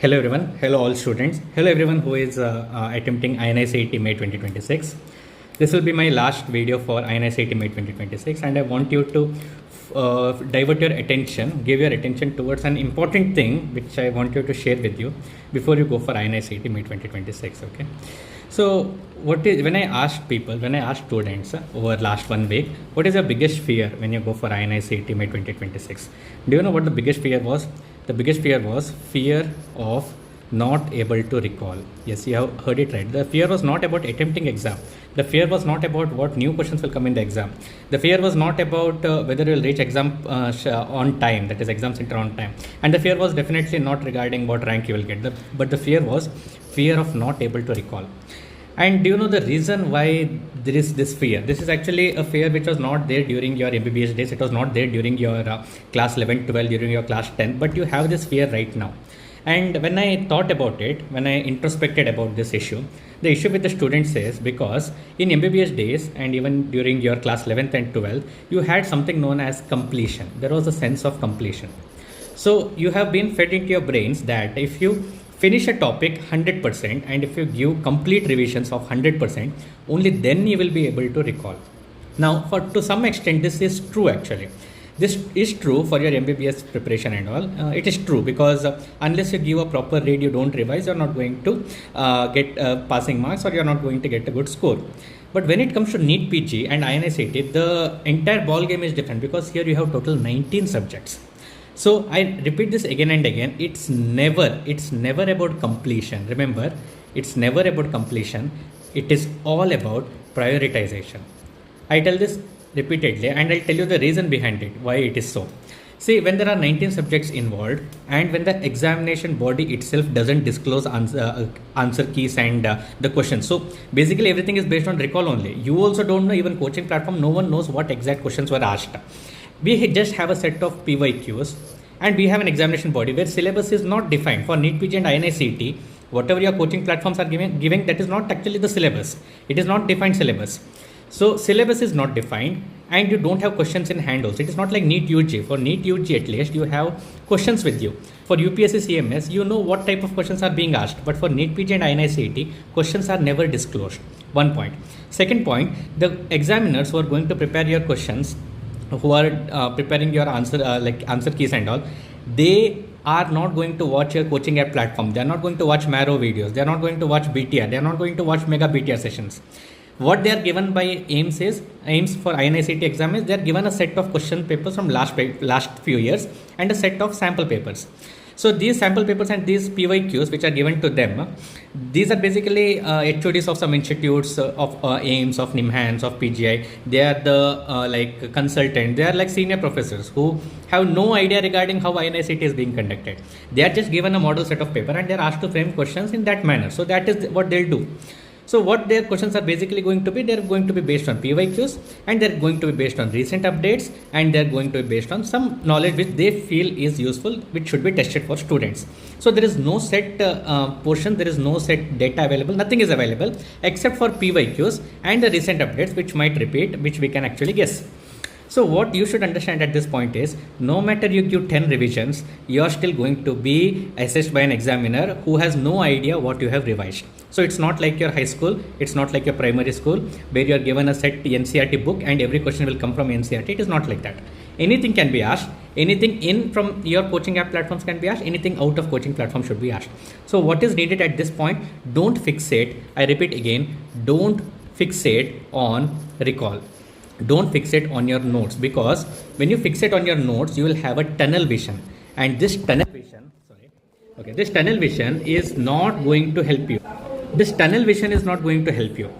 Hello everyone, hello all students, hello everyone who is attempting INICET May 2026. This will be my last video for INICET May 2026 and I want you to divert your attention, give your attention towards an important thing which I want you to share with you before you go for INICET May 2026, okay? So when I asked students over last 1 week, what is your biggest fear when you go for INICET May 2026? Do you know what the biggest fear was? The biggest fear was fear of not able to recall. Yes, you have heard it right. The fear was not about attempting exam. The fear was not about what new questions will come in the exam. The fear was not about whether you will reach exam on time, that is exam center on time. And the fear was definitely not regarding what rank you will get. But the fear was fear of not able to recall. And do you know the reason why there is this fear? This is actually a fear which was not there during your MBBS days. It was not there during your class 11, 12, during your class 10, but you have this fear right now. And when I thought about it, when I introspected about this issue, the issue with the students is because in MBBS days and even during your class 11th and 12th, you had something known as completion. There was a sense of completion. So you have been fed into your brains that if you finish a topic 100% and if you give complete revisions of 100%, only then you will be able to recall. Now, to some extent, this is true actually. This is true for your MBBS preparation and all. It is true because unless you give a proper read, you don't revise, you're not going to get passing marks or you're not going to get a good score. But when it comes to NEET PG and INICET, the entire ball game is different because here you have total 19 subjects. So I repeat this again and again, it's never about completion. Remember, it's never about completion. It is all about prioritization. I tell this repeatedly and I'll tell you the reason behind it, why it is so. See, when there are 19 subjects involved and when the examination body itself doesn't disclose answer keys and the questions. So basically everything is based on recall only. You also don't know, even coaching platform, no one knows what exact questions were asked. We just have a set of PYQs and we have an examination body where syllabus is not defined. For NEET PG and INICET, whatever your coaching platforms are giving, that is not actually the syllabus. It is not defined syllabus. So syllabus is not defined and you don't have questions in hand also. It is not like NEET UG. For NEET UG at least you have questions with you. For UPSC CMS, you know what type of questions are being asked. But for NEET PG and INICET, questions are never disclosed. 1 point. Second point, the examiners who are going to prepare your questions, who are preparing your answer like answer keys and all, they are not going to watch your coaching app platform. They are not going to watch marrow videos. They are not going to watch BTR. They are not going to watch mega BTR sessions. What they are given by AIMS for INICET exam is they are given a set of question papers from last few years and a set of sample papers. So these sample papers and these PYQs which are given to them, these are basically HODs of some institutes of AIMS, of NIMHANS, of PGI. They are the like consultant. They are like senior professors who have no idea regarding how INICET is being conducted. They are just given a model set of paper and they are asked to frame questions in that manner. So that is what they'll do. So what their questions are basically going to be, they're going to be based on PYQs and they're going to be based on recent updates and they're going to be based on some knowledge which they feel is useful, which should be tested for students. So there is no set portion, there is no set data available, nothing is available except for PYQs and the recent updates which might repeat, which we can actually guess. So what you should understand at this point is, no matter you give 10 revisions, you are still going to be assessed by an examiner who has no idea what you have revised. So it's not like your high school, it's not like your primary school where you are given a set NCERT book and every question will come from NCERT. It is not like that. Anything can be asked, anything in from your coaching app platforms can be asked, anything out of coaching platform should be asked. So what is needed at this point, don't fixate, I repeat again, don't fixate on recall. Don't fixate on your notes, because when you fixate on your notes, you will have a tunnel vision, and this tunnel vision, this tunnel vision is not going to help you. This tunnel vision is not going to help you.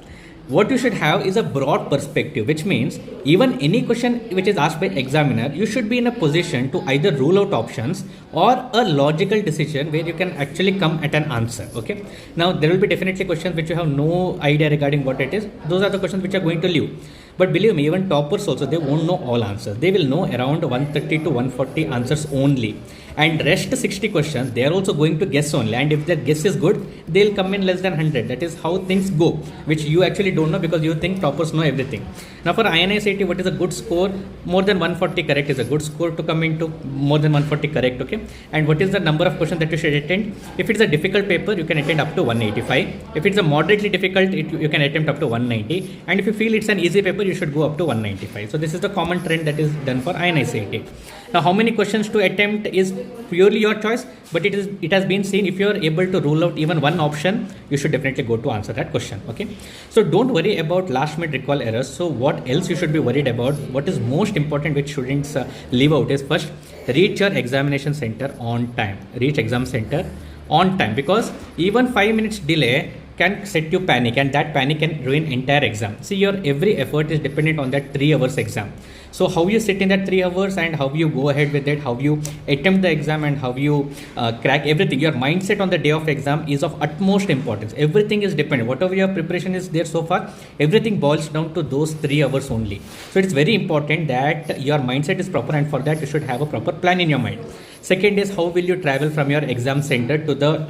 What you should have is a broad perspective, which means even any question which is asked by examiner, you should be in a position to either rule out options or a logical decision where you can actually come at an answer. Okay. Now there will be definitely questions which you have no idea regarding what it is. Those are the questions which are going to leave. But believe me, even toppers also, they won't know all answers. They will know around 130 to 140 answers only. And rest 60 questions, they are also going to guess only. And if their guess is good, they'll come in less than 100. That is how things go, which you actually don't know because you think toppers know everything. Now for INICET, what is a good score? More than 140 correct is a good score to come into. More than 140 correct, okay? And what is the number of questions that you should attend? If it's a difficult paper, you can attend up to 185. If it's a moderately difficult, you can attempt up to 190. And if you feel it's an easy paper, you should go up to 195. So this is the common trend that is done for INICET. Now how many questions to attempt is purely your choice, but it has been seen if you are able to rule out even one option, you should definitely go to answer that question. Okay, so don't worry about last minute recall errors. So what else you should be worried about? What is most important which students leave out is, first, reach your examination center on time. Reach exam center on time, because even 5 minutes delay can set you panic, and that panic can ruin entire exam. See, your every effort is dependent on that 3 hours exam. So how you sit in that 3 hours and how you go ahead with it, how you attempt the exam and how you crack everything, your mindset on the day of exam is of utmost importance. Everything is dependent. Whatever your preparation is there so far, everything boils down to those 3 hours only. So it's very important that your mindset is proper, and for that you should have a proper plan in your mind. Second is, how will you travel from your exam center to the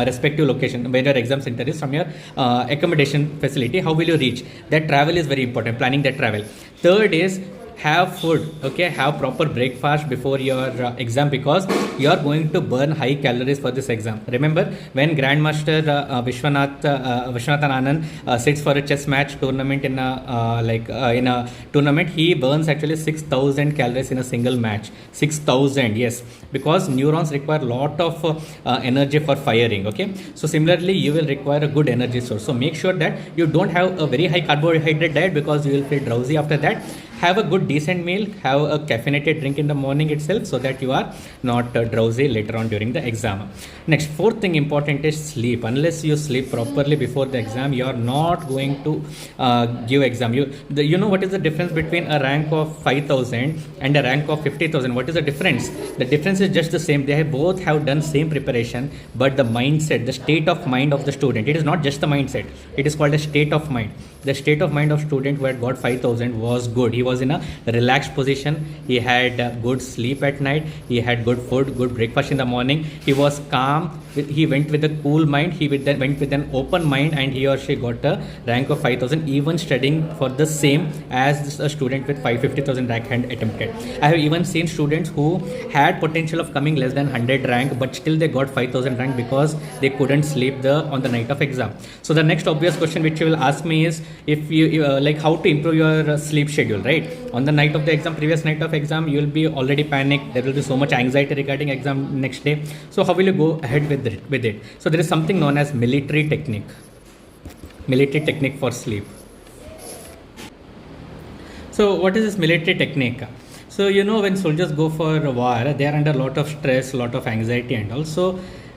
respective location where your exam center is, from your accommodation facility? How will you reach? That travel is very important, planning that travel. Third is, have food, okay? Have proper breakfast before your exam, because you are going to burn high calories for this exam. Remember, when Grandmaster Vishwanathan Anand sits for a chess match tournament in a tournament, he burns actually 6,000 calories in a single match. 6,000, yes, because neurons require a lot of energy for firing. Okay, so similarly, you will require a good energy source. So make sure that you don't have a very high carbohydrate diet, because you will feel drowsy after that. Have a good decent meal, have a caffeinated drink in the morning itself, so that you are not drowsy later on during the exam. Next, fourth thing important is sleep. Unless you sleep properly before the exam, you are not going to give exam. You know what is the difference between a rank of 5,000 and a rank of 50,000? What is the difference? The difference is just the same. They both have done same preparation, but the mindset, the state of mind of the student, it is not just the mindset, it is called a state of mind. The state of mind of student who had got 5,000 was good. He was in a relaxed position. He had good sleep at night. He had good food, good breakfast in the morning. He was calm. He went with a cool mind. He went with an open mind, and he or she got a rank of 5,000, even studying for the same as a student with 550,000 rank had attempted. I have even seen students who had potential of coming less than 100 rank, but still they got 5,000 rank because they couldn't sleep on the night of exam. So the next obvious question which you will ask me is, if you like, how to improve your sleep schedule, right? On the night of the exam, previous night of exam, you will be already panicked. There will be so much anxiety regarding exam next day. So how will you go ahead with it? So there is something known as military technique for sleep. So what is this military technique? So when soldiers go for a war, they are under a lot of stress, a lot of anxiety,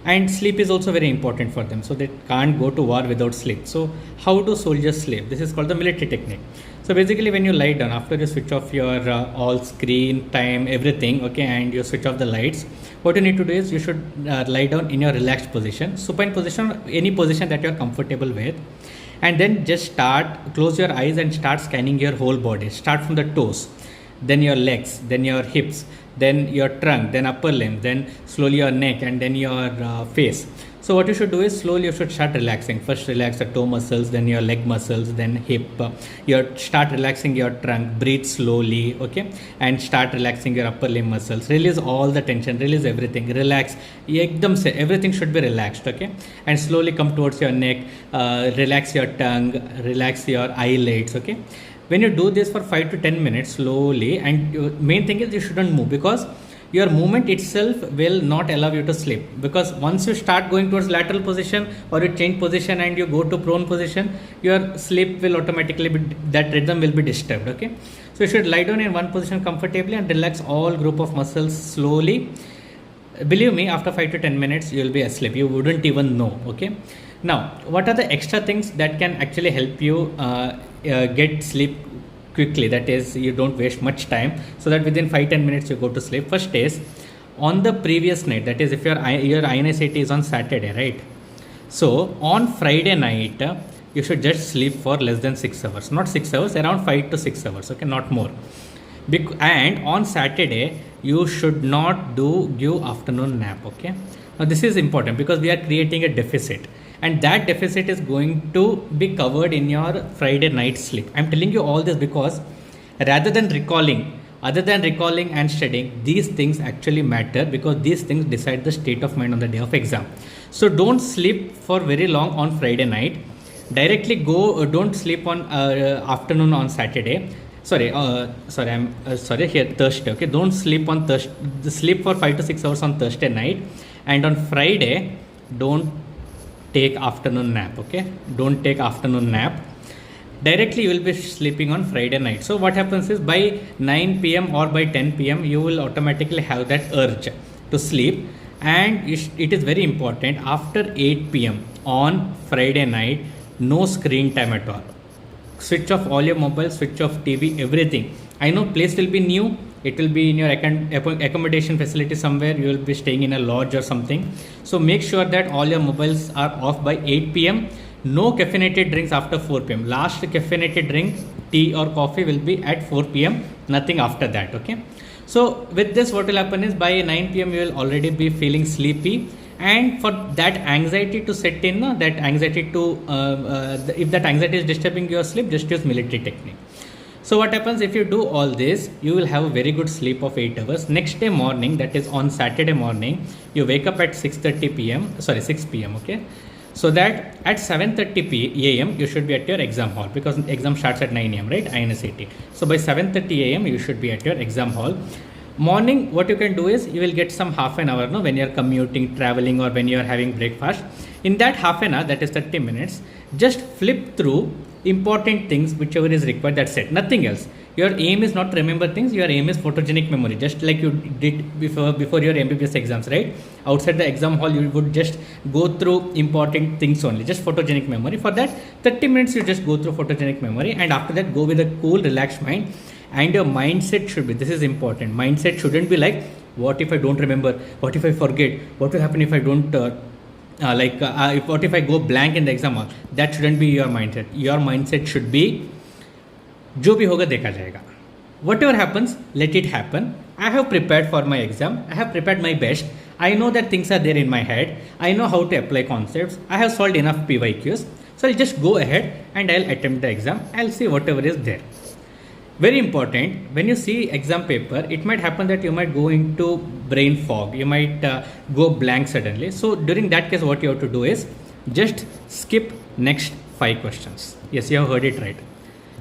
and sleep is also very important for them. So they can't go to war without sleep. So how do soldiers sleep? This is called the military technique. So basically, when you lie down, after you switch off your all screen time, everything, okay, and you switch off the lights, what you need to do is you should lie down in your relaxed position, supine position, any position that you are comfortable with, and then just close your eyes and start scanning your whole body. Start from the toes, then your legs, then your hips, then your trunk, then upper limb, then slowly your neck, and then your face. So what you should do is, slowly you should start relaxing. First relax the toe muscles, then your leg muscles, then hip. Start relaxing your trunk, breathe slowly, okay, and start relaxing your upper limb muscles. Release all the tension, release everything, relax. Everything should be relaxed, okay, and slowly come towards your neck, relax your tongue, relax your eyelids, okay. When you do this for 5 to 10 minutes slowly, and main thing is you shouldn't move, because your movement itself will not allow you to sleep. Because once you start going towards lateral position, or you change position and you go to prone position, your sleep will automatically that rhythm will be disturbed, okay. So you should lie down in one position comfortably and relax all group of muscles slowly. Believe me, after 5 to 10 minutes you will be asleep. You wouldn't even know, okay. Now, what are the extra things that can actually help you get sleep quickly, that is, you don't waste much time, so that within 5-10 minutes you go to sleep? First is, on the previous night, that is, if your INICET is on Saturday, right? So on Friday night, you should just sleep for less than 6 hours, not 6 hours, around 5 to 6 hours, okay, not more. And on Saturday you should not give afternoon nap, okay. Now this is important because we are creating a deficit, and that deficit is going to be covered in your Friday night sleep. I'm telling you all this because rather than recalling, other than recalling and studying, these things actually matter because these things decide the state of mind on the day of exam. So don't sleep for very long on Friday night. Directly go, don't sleep on afternoon on Saturday. Thursday, okay. Don't sleep on Thursday, sleep for 5 to 6 hours on Thursday night, and on Friday don't take afternoon nap, okay. Don't take afternoon nap. Directly you will be sleeping on Friday night. So what happens is by 9 p.m. or by 10 p.m. you will automatically have that urge to sleep, and it is very important after 8 p.m. on Friday night, no screen time at all. Switch off all your mobile, switch off TV, everything. I know place will be new, it will be in your accommodation facility somewhere, you will be staying in a lodge or something. So make sure that all your mobiles are off by 8 p.m. No caffeinated drinks after 4 p.m. Last caffeinated drink, tea or coffee, will be at 4 p.m. Nothing after that, okay. So with this, what will happen is by 9 p.m. you will already be feeling sleepy, and for that anxiety to set in, that anxiety to if that anxiety is disturbing your sleep, just use military technique. So what happens if you do all this, you will have a very good sleep of 8 hours. Next day morning, that is on Saturday morning, you wake up at 6 p.m. okay. So that at 7:30 a.m. you should be at your exam hall, because exam starts at 9 a.m. right, inicet. So by 7:30 a.m. you should be at your exam hall. Morning, what you can do is you will get some half an hour when you are commuting, traveling, or when you are having breakfast. In that half an hour, that is 30 minutes, just flip through important things, whichever is required, that's it, nothing else. Your aim is not to remember things, your aim is photogenic memory, just like you did before your MBBS exams, right? Outside the exam hall, you would just go through important things only, just photogenic memory. For that 30 minutes, you just go through photogenic memory, and after that, go with a cool, relaxed mind. And your mindset should be, this is important, mindset shouldn't be like, what if I don't remember, what if I forget, what will happen if I don't what if I go blank in the exam hall. That shouldn't be your mindset. Your mindset should be, जो भी होगा देखा जाएगा. Whatever happens, let it happen. I have prepared for my exam. I have prepared my best. I know that things are there in my head. I know how to apply concepts. I have solved enough PYQs. So I'll just go ahead and I'll attempt the exam. I'll see whatever is there. Very important, when you see exam paper, it might happen that you might go into brain fog. You might go blank suddenly. So during that case, what you have to do is just skip next 5 questions. Yes, you have heard it right.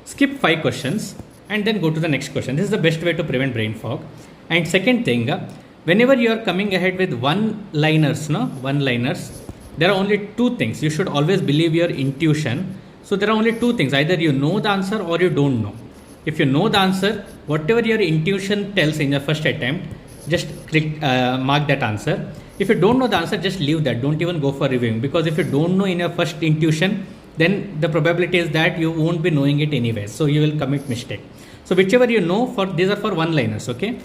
Skip 5 questions and then go to the next question. This is the best way to prevent brain fog. And second thing, whenever you are coming ahead with one-liners, there are only 2 things. You should always believe your intuition. So there are only 2 things. Either you know the answer or you don't know. If you know the answer, whatever your intuition tells in your first attempt, just mark that answer. If you don't know the answer, just leave that. Don't even go for reviewing, because if you don't know in your first intuition, then the probability is that you won't be knowing it anyway. So you will commit mistake. So whichever you know, these are for one-liners, okay?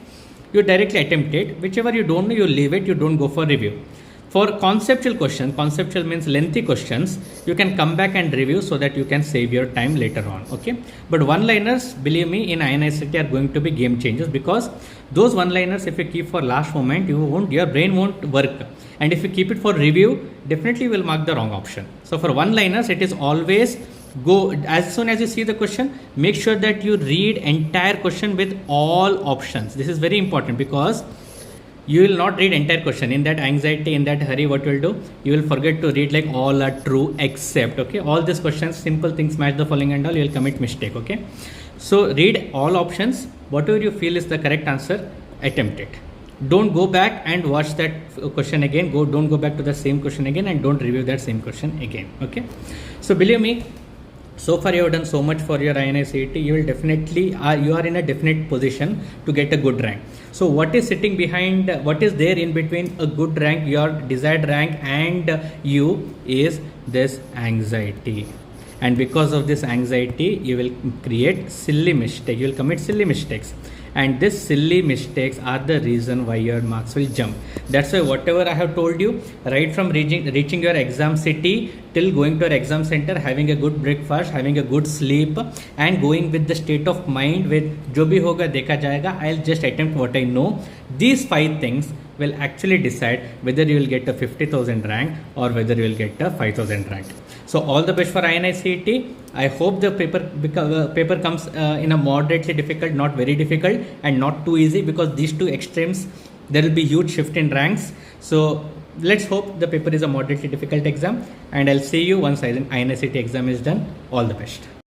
You directly attempt it. Whichever you don't know, you leave it. You don't go for review. For conceptual questions, conceptual means lengthy questions, you can come back and review so that you can save your time later on, okay? But one-liners, believe me, in inicet are going to be game changers, because those one-liners, if you keep for last moment, your brain won't work. And if you keep it for review, definitely will mark the wrong option. So for one-liners, it is always go, as soon as you see the question, make sure that you read entire question with all options. This is very important, because you will not read entire question. In that anxiety, in that hurry, what you will do, you will forget to read like all are true except, okay? All these questions, simple things, match the following and all, you will commit mistake, okay? So read all options, whatever you feel is the correct answer, attempt it. Don't go back and watch that question again. Don't go back to the same question again, and don't review that same question again, okay? So believe me, so far you have done so much for your inicet. You will definitely, you are in a definite position to get a good rank. So what is sitting behind, what is there in between a good rank, your desired rank, and you, is this anxiety. And because of this anxiety, you will create silly mistakes. You will commit silly mistakes. and these silly mistakes are the reason why your marks will jump. That's why whatever I have told you, right from reaching your exam city till going to your exam center, having a good breakfast, having a good sleep, and going with the state of mind with jo bhi hoga dekha jayega, I'll just attempt what I know. These 5 things will actually decide whether you will get a 50,000 rank or whether you will get a 5,000 rank. So all the best for INICET. I hope the paper comes in a moderately difficult, not very difficult, and not too easy, because these two extremes, there will be huge shift in ranks. So let's hope the paper is a moderately difficult exam, and I'll see you once INICET exam is done. All the best.